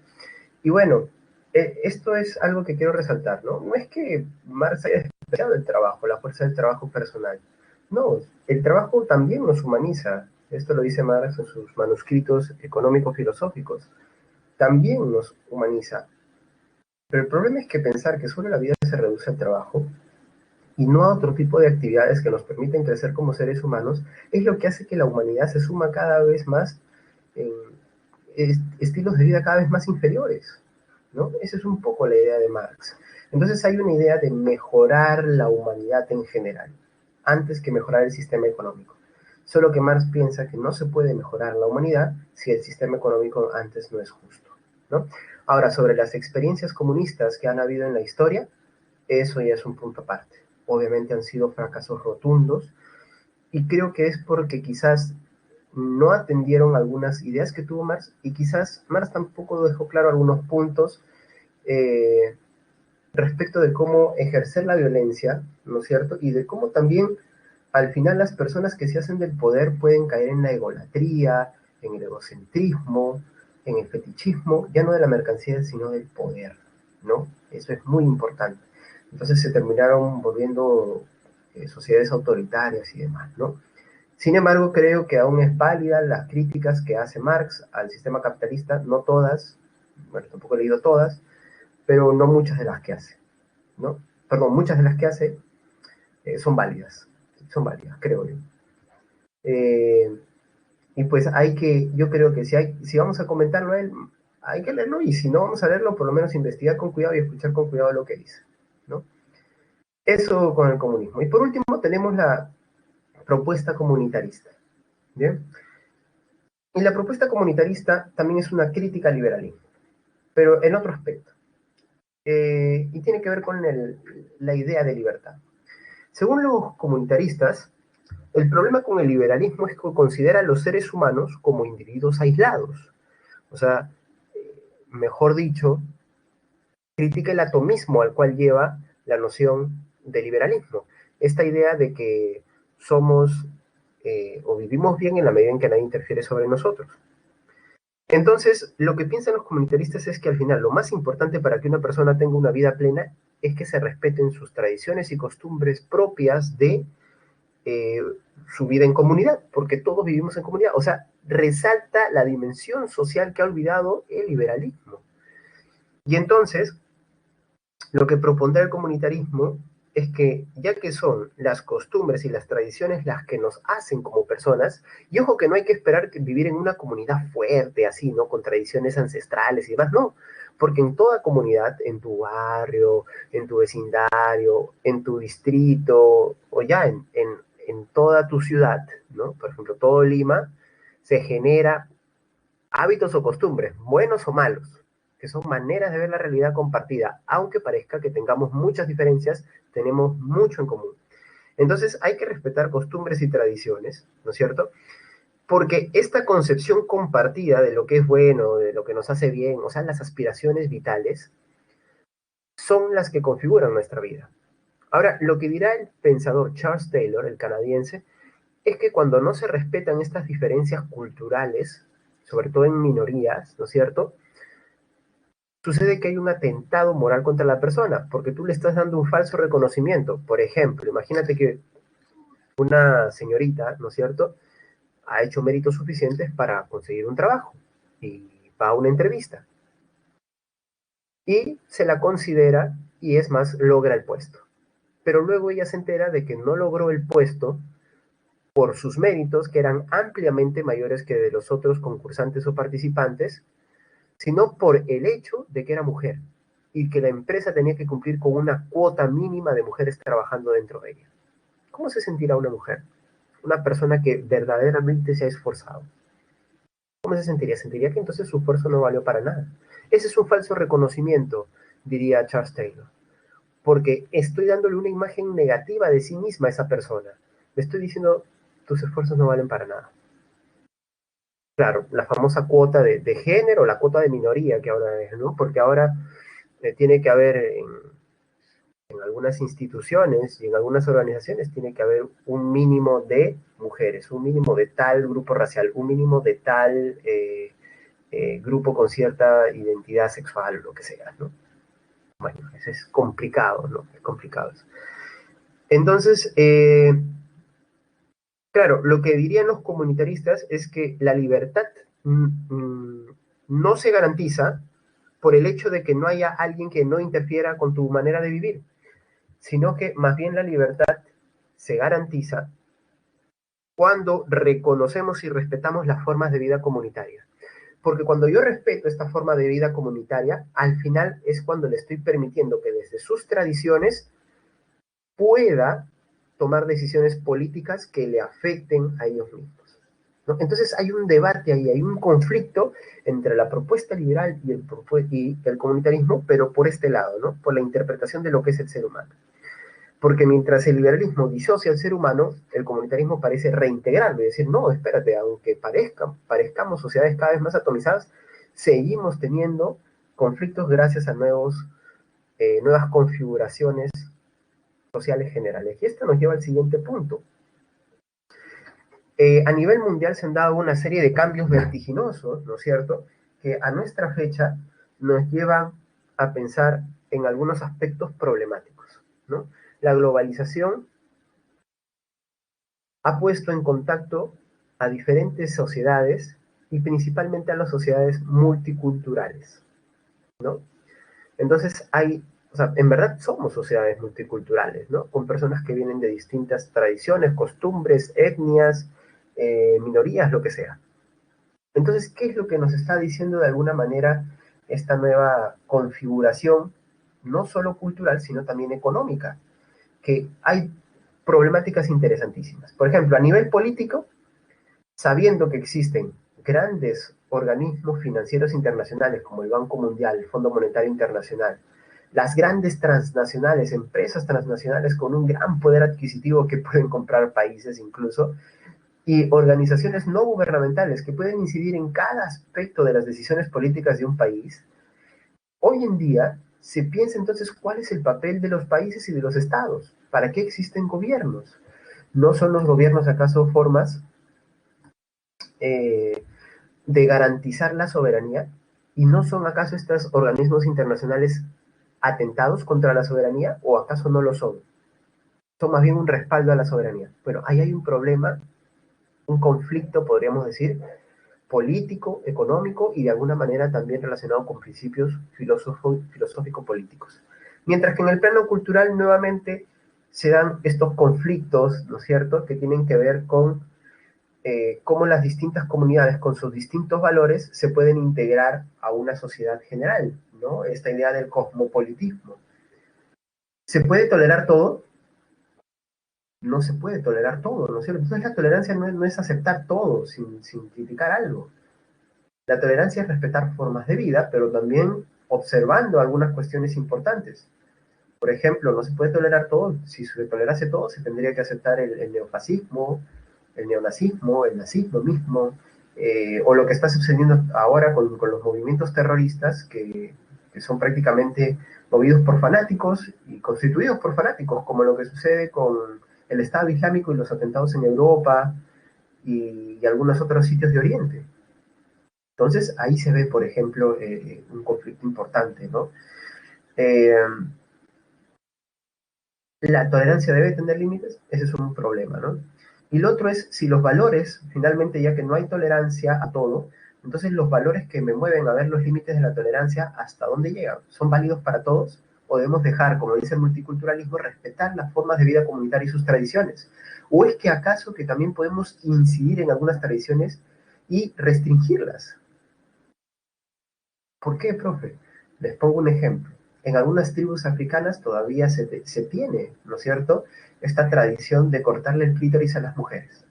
Y bueno, Esto es algo que quiero resaltar, ¿no? No es que Marx haya despreciado el trabajo, la fuerza del trabajo personal. No, el trabajo también nos humaniza. Esto lo dice Marx en sus manuscritos económicos filosóficos. También nos humaniza. Pero el problema es que pensar que solo la vida se reduce al trabajo y no a otro tipo de actividades que nos permiten crecer como seres humanos es lo que hace que la humanidad se suma cada vez más en estilos de vida cada vez más inferiores, ¿no? Esa es un poco la idea de Marx. Entonces hay una idea de mejorar la humanidad en general, antes que mejorar el sistema económico. Solo que Marx piensa que no se puede mejorar la humanidad si el sistema económico antes no es justo, ¿no? Ahora, sobre las experiencias comunistas que han habido en la historia, eso ya es un punto aparte. Obviamente han sido fracasos rotundos y creo que es porque quizás no atendieron algunas ideas que tuvo Marx y quizás Marx tampoco dejó claro algunos puntos eh, respecto de cómo ejercer la violencia, ¿no es cierto? Y de cómo también al final las personas que se hacen del poder pueden caer en la egolatría, en el egocentrismo, en el fetichismo, ya no de la mercancía, sino del poder, ¿no? Eso es muy importante. Entonces se terminaron volviendo sociedades autoritarias y demás, ¿no? Sin embargo, creo que aún es válida las críticas que hace Marx al sistema capitalista, no todas, bueno, tampoco he leído todas, pero no muchas de las que hace, ¿no? Perdón, muchas de las que hace son válidas, creo yo. Eh, y pues yo creo que si vamos a comentarlo a él, hay que leerlo, y si no vamos a leerlo, por lo menos investigar con cuidado y escuchar con cuidado lo que dice, ¿no? Eso con el comunismo. Y por último tenemos la propuesta comunitarista, ¿bien? Y la propuesta comunitarista también es una crítica al liberalismo, pero en otro aspecto. Y tiene que ver con la idea de libertad. Según los comunitaristas, el problema con el liberalismo es que considera a los seres humanos como individuos aislados. O sea, mejor dicho, critica el atomismo al cual lleva la noción de liberalismo. Esta idea de que somos o vivimos bien en la medida en que nadie interfiere sobre nosotros. Entonces, lo que piensan los comunitaristas es que al final lo más importante para que una persona tenga una vida plena es que se respeten sus tradiciones y costumbres propias de eh, su vida en comunidad, porque todos vivimos en comunidad. O sea, resalta la dimensión social que ha olvidado el liberalismo. Y entonces, lo que propondrá el comunitarismo es que, ya que son las costumbres y las tradiciones las que nos hacen como personas, y ojo que no hay que esperar que vivir en una comunidad fuerte, así, ¿no? Con tradiciones ancestrales y demás, no. Porque en toda comunidad, en tu barrio, en tu vecindario, en tu distrito, o ya en toda tu ciudad, ¿no? Por ejemplo, todo Lima, se genera hábitos o costumbres, buenos o malos, que son maneras de ver la realidad compartida. Aunque parezca que tengamos muchas diferencias, tenemos mucho en común. Entonces hay que respetar costumbres y tradiciones, ¿no es cierto? Porque esta concepción compartida de lo que es bueno, de lo que nos hace bien, o sea, las aspiraciones vitales, son las que configuran nuestra vida. Ahora, lo que dirá el pensador Charles Taylor, el canadiense, es que cuando no se respetan estas diferencias culturales, sobre todo en minorías, ¿no es cierto? Sucede que hay un atentado moral contra la persona, porque tú le estás dando un falso reconocimiento. Por ejemplo, imagínate que una señorita, ¿no es cierto?, ha hecho méritos suficientes para conseguir un trabajo y va a una entrevista y se la considera y es más, logra el puesto. Pero luego ella se entera de que no logró el puesto por sus méritos, que eran ampliamente mayores que de los otros concursantes o participantes, sino por el hecho de que era mujer y que la empresa tenía que cumplir con una cuota mínima de mujeres trabajando dentro de ella. ¿Cómo se sentirá una mujer? Una persona que verdaderamente se ha esforzado. ¿Cómo se sentiría? Sentiría que entonces su esfuerzo no valió para nada. Ese es un falso reconocimiento, diría Charles Taylor, porque estoy dándole una imagen negativa de sí misma a esa persona. Le estoy diciendo, tus esfuerzos no valen para nada. Claro, la famosa cuota de género, la cuota de minoría que ahora es, ¿no? Porque ahora tiene que haber en algunas instituciones y en algunas organizaciones, tiene que haber un mínimo de mujeres, un mínimo de tal grupo racial, un mínimo de tal grupo con cierta identidad sexual o lo que sea, ¿no? Bueno, eso es complicado, ¿no? Es complicado eso. Entonces, claro, lo que dirían los comunitaristas es que la libertad no se garantiza por el hecho de que no haya alguien que no interfiera con tu manera de vivir, sino que más bien la libertad se garantiza cuando reconocemos y respetamos las formas de vida comunitaria. Porque cuando yo respeto esta forma de vida comunitaria, al final es cuando le estoy permitiendo que desde sus tradiciones pueda tomar decisiones políticas que le afecten a ellos mismos, ¿no? Entonces hay un debate ahí, hay un conflicto entre la propuesta liberal y el comunitarismo, pero por este lado, ¿no? Por la interpretación de lo que es el ser humano. Porque mientras el liberalismo disocia al ser humano, el comunitarismo parece reintegrarlo y decir, no, espérate, aunque parezcamos sociedades cada vez más atomizadas, seguimos teniendo conflictos gracias a nuevas configuraciones sociales generales. Y esto nos lleva al siguiente punto. A nivel mundial se han dado una serie de cambios vertiginosos, ¿no es cierto?, que a nuestra fecha nos llevan a pensar en algunos aspectos problemáticos, ¿no? La globalización ha puesto en contacto a diferentes sociedades y principalmente a las sociedades multiculturales, ¿no? Entonces o sea, en verdad somos sociedades multiculturales, ¿no? Con personas que vienen de distintas tradiciones, costumbres, etnias, minorías, lo que sea. Entonces, ¿qué es lo que nos está diciendo de alguna manera esta nueva configuración, no solo cultural, sino también económica? Que hay problemáticas interesantísimas. Por ejemplo, a nivel político, sabiendo que existen grandes organismos financieros internacionales como el Banco Mundial, el Fondo Monetario Internacional, las grandes transnacionales, empresas transnacionales con un gran poder adquisitivo que pueden comprar países incluso, y organizaciones no gubernamentales que pueden incidir en cada aspecto de las decisiones políticas de un país, hoy en día se piensa entonces cuál es el papel de los países y de los estados, para qué existen gobiernos. ¿No son los gobiernos acaso formas eh, de garantizar la soberanía? ¿Y no son acaso estos organismos internacionales atentados contra la soberanía o acaso no lo son? Son más bien un respaldo a la soberanía. Bueno, ahí hay un problema, un conflicto, podríamos decir, político, económico y de alguna manera también relacionado con principios filosófico-políticos. Mientras que en el plano cultural nuevamente se dan estos conflictos, ¿no es cierto?, que tienen que ver con cómo las distintas comunidades con sus distintos valores se pueden integrar a una sociedad general, ¿no? Esta idea del cosmopolitismo. ¿Se puede tolerar todo? No se puede tolerar todo, ¿no es cierto? Entonces la tolerancia no es aceptar todo sin criticar algo. La tolerancia es respetar formas de vida, pero también observando algunas cuestiones importantes. Por ejemplo, no se puede tolerar todo. Si se tolerase todo, se tendría que aceptar el neofascismo, el neonazismo, el nazismo mismo, o lo que está sucediendo ahora con los movimientos terroristas que son prácticamente movidos por fanáticos y constituidos por fanáticos, como lo que sucede con el Estado Islámico y los atentados en Europa y algunos otros sitios de Oriente. Entonces ahí se ve, por ejemplo, un conflicto importante, ¿no? Eh, la tolerancia debe tener límites, ese es un problema, ¿no? Y lo otro es si los valores, finalmente, ya que no hay tolerancia a todo, entonces los valores que me mueven a ver los límites de la tolerancia, ¿hasta dónde llegan? ¿Son válidos para todos? ¿O debemos dejar, como dice el multiculturalismo, respetar las formas de vida comunitaria y sus tradiciones? ¿O es que acaso que también podemos incidir en algunas tradiciones y restringirlas? ¿Por qué, profe? Les pongo un ejemplo. En algunas tribus africanas todavía se tiene, ¿no es cierto?, esta tradición de cortarle el clítoris a las mujeres.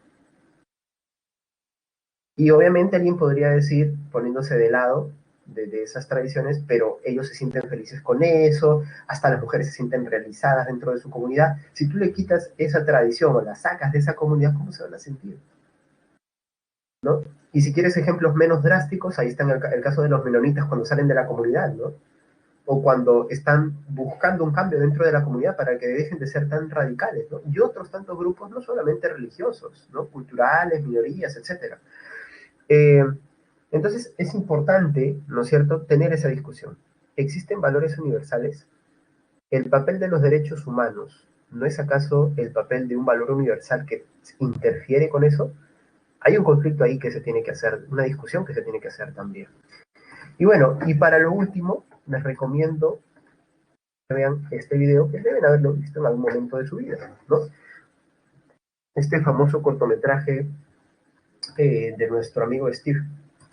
Y obviamente alguien podría decir, poniéndose de lado de esas tradiciones, pero ellos se sienten felices con eso, hasta las mujeres se sienten realizadas dentro de su comunidad. Si tú le quitas esa tradición o la sacas de esa comunidad, ¿cómo se van a sentir? ¿No? Y si quieres ejemplos menos drásticos, ahí está el caso de los menonitas cuando salen de la comunidad, ¿no? O cuando están buscando un cambio dentro de la comunidad para que dejen de ser tan radicales, ¿no? Y otros tantos grupos, no solamente religiosos, ¿no? Culturales, minorías, etc. Eh, entonces es importante, ¿no es cierto?, tener esa discusión. ¿Existen valores universales? ¿el papel de los derechos humanos no es acaso el papel de un valor universal que interfiere con eso? Hay un conflicto ahí que se tiene que hacer, una discusión que se tiene que hacer también. Y bueno, y para lo último, les recomiendo que vean este video, que deben haberlo visto en algún momento de su vida, ¿no? Este famoso cortometraje de nuestro amigo Steve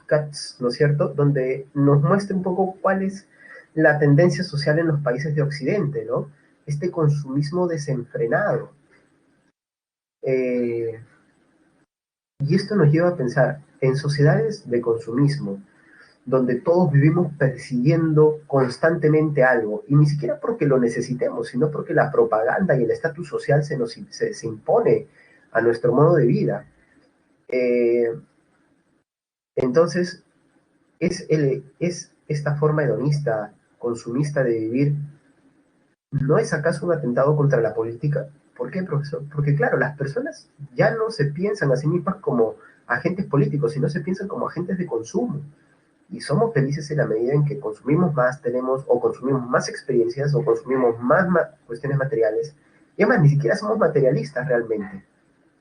Katz, ¿no es cierto?, donde nos muestra un poco cuál es la tendencia social en los países de Occidente, ¿no? Este consumismo desenfrenado. Eh, y esto nos lleva a pensar en sociedades de consumismo, donde todos vivimos persiguiendo constantemente algo, y ni siquiera porque lo necesitemos, sino porque la propaganda y el estatus social se impone a nuestro modo de vida. Eh, entonces, ¿es esta forma hedonista, consumista de vivir, no es acaso un atentado contra la política? ¿Por qué, profesor? Porque claro, las personas ya no se piensan a sí mismas como agentes políticos, sino se piensan como agentes de consumo. Y somos felices en la medida en que consumimos más, tenemos o consumimos más experiencias o consumimos más cuestiones materiales. Y además, ni siquiera somos materialistas realmente,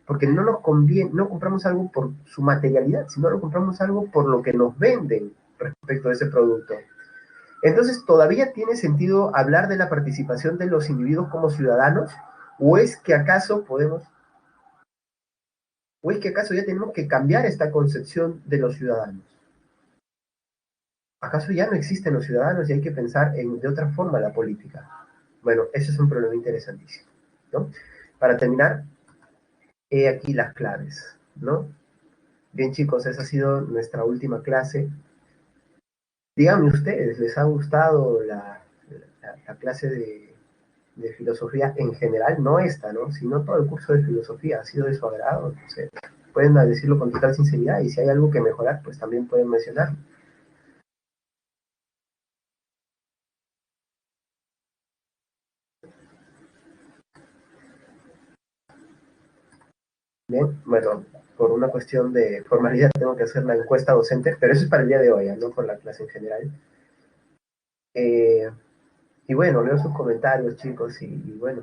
porque no nos conviene, no compramos algo por su materialidad, sino lo compramos algo por lo que nos venden respecto a ese producto. Entonces, ¿todavía tiene sentido hablar de la participación de los individuos como ciudadanos? ¿O es que acaso podemos, o es que acaso ya tenemos que cambiar esta concepción de los ciudadanos? ¿Acaso ya no existen los ciudadanos y hay que pensar de otra forma la política? Bueno, ese es un problema interesantísimo, ¿no? Para terminar, he aquí las claves, ¿no? Bien, chicos, esa ha sido nuestra última clase. Díganme ustedes, ¿les ha gustado la clase de filosofía en general? No esta, ¿no? Sino todo el curso de filosofía. ¿Ha sido de su agrado? No sé. Pueden decirlo con total sinceridad, y si hay algo que mejorar, pues también pueden mencionarlo. Bien, bueno, por una cuestión de formalidad tengo que hacer la encuesta docente, pero eso es para el día de hoy, no por la clase en general. Eh, y bueno, leo sus comentarios, chicos, y bueno,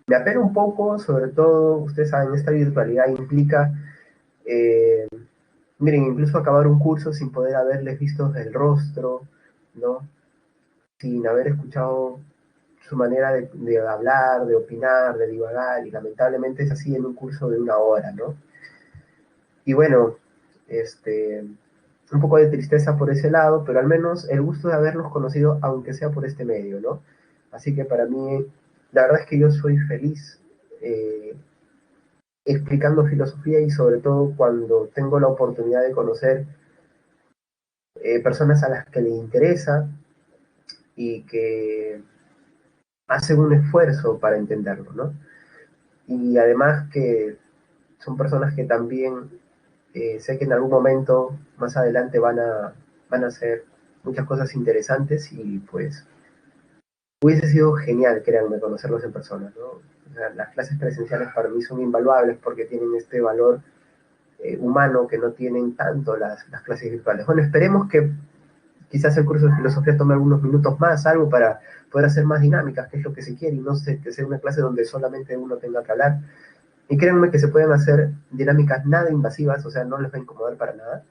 me apena un poco, sobre todo, ustedes saben, esta virtualidad implica, eh, miren, incluso acabar un curso sin poder haberles visto el rostro, ¿no? Sin haber escuchado su manera de hablar, de opinar, de divagar, y lamentablemente es así en un curso de 1 hora, ¿no? Y bueno, un poco de tristeza por ese lado, pero al menos el gusto de haberlos conocido, aunque sea por este medio, ¿no? Así que para mí, la verdad es que yo soy feliz eh, explicando filosofía, y sobre todo cuando tengo la oportunidad de conocer personas a las que les interesa y que hacen un esfuerzo para entenderlo, ¿no? Y además que son personas que también sé que en algún momento más adelante van a hacer muchas cosas interesantes, y pues hubiese sido genial, créanme, conocerlos en persona, ¿no? O sea, las clases presenciales para mí son invaluables porque tienen este valor humano que no tienen tanto las clases virtuales. Bueno, esperemos que quizás el curso de filosofía tome algunos minutos más, algo para poder hacer más dinámicas, que es lo que se quiere, y no sé, que sea una clase donde solamente uno tenga que hablar. Y créanme que se pueden hacer dinámicas nada invasivas, o sea, no les va a incomodar para nada,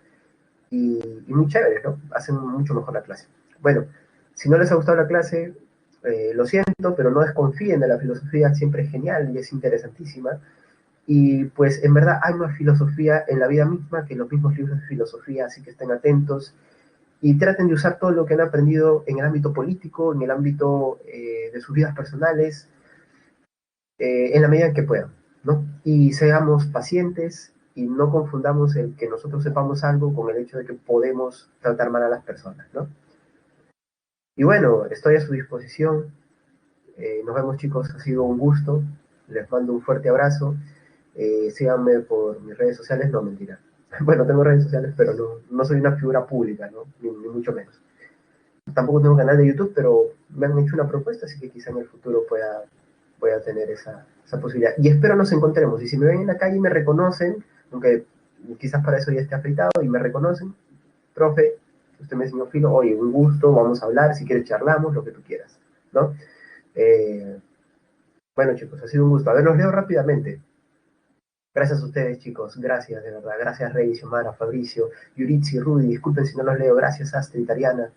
y muy chéveres, ¿no? Hacen mucho mejor la clase. Bueno, si no les ha gustado la clase, lo siento, pero no desconfíen de la filosofía, siempre es genial y es interesantísima. Y pues en verdad hay más filosofía en la vida misma que en los mismos libros de filosofía, así que estén atentos y traten de usar todo lo que han aprendido en el ámbito político, en el ámbito de sus vidas personales, en la medida en que puedan, ¿no? Y seamos pacientes y no confundamos el que nosotros sepamos algo con el hecho de que podemos tratar mal a las personas, ¿no? Y bueno, estoy a su disposición. Nos vemos, chicos, ha sido un gusto. Les mando un fuerte abrazo. Síganme por mis redes sociales, no, mentira. Bueno, tengo redes sociales, pero no soy una figura pública, ¿no? Ni mucho menos. Tampoco tengo canal de YouTube, pero me han hecho una propuesta, así que quizá en el futuro pueda tener esa posibilidad. Y espero nos encontremos. Y si me ven en la calle y me reconocen, aunque quizás para eso ya esté afeitado, y me reconocen, profe, usted me enseñó filo, oye, un gusto, vamos a hablar, si quieres charlamos, lo que tú quieras, ¿no? Eh, bueno, chicos, ha sido un gusto. A ver, los leo rápidamente. Gracias a ustedes, chicos. Gracias, de verdad. Gracias, Rey, Xiomara, Fabricio, Yuritsi, Rudy. Disculpen si no los leo. Gracias, Astrid, Ariana,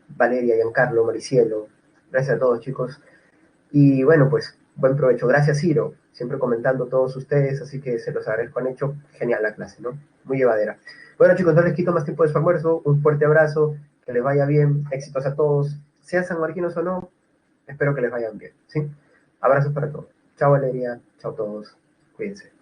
Valeria, Giancarlo, Maricielo. Gracias a todos, chicos. Y bueno, pues, buen provecho. Gracias, Ciro. Siempre comentando todos ustedes, así que se los agradezco. Han hecho genial la clase, ¿no? Muy llevadera. Bueno, chicos, no les quito más tiempo de su almuerzo. Un fuerte abrazo. Que les vaya bien. Éxitos a todos. Sean sanmarquinos o no, espero que les vayan bien, ¿sí? Abrazos para todos. Chao, Valeria. Chao a todos. Cuídense.